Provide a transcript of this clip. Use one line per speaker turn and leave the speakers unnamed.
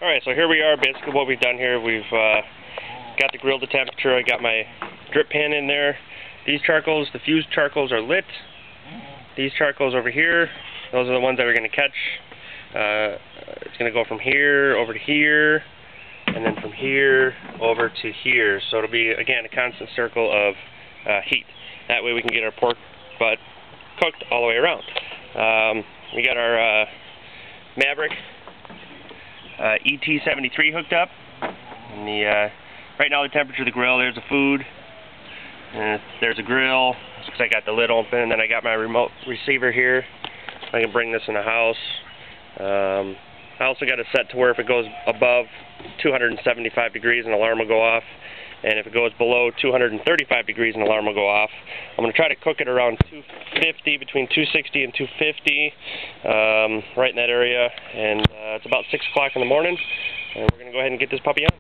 Alright, so here we are. Basically what we've done here, we've got the grill to temperature. I got my drip pan in there. These charcoals, the fused charcoals, are lit. These charcoals over here, those are the ones that are going to catch. It's going to go from here over to here, and then from here over to here. So it'll be, again, a constant circle of heat. That way we can get our pork butt cooked all the way around. We got our Maverick ET73 hooked up. And right now the temperature of the grill, there's the food, and there's a grill, because I got the lid open, and then I got my remote receiver here. I can bring this in the house. I also got it set to where if it goes above 275 degrees, an alarm will go off. And if it goes below 235 degrees, an alarm will go off. I'm going to try to cook it around 250, between 260 and 250, right in that area. And it's about 6 o'clock in the morning, and we're going to go ahead and get this puppy on.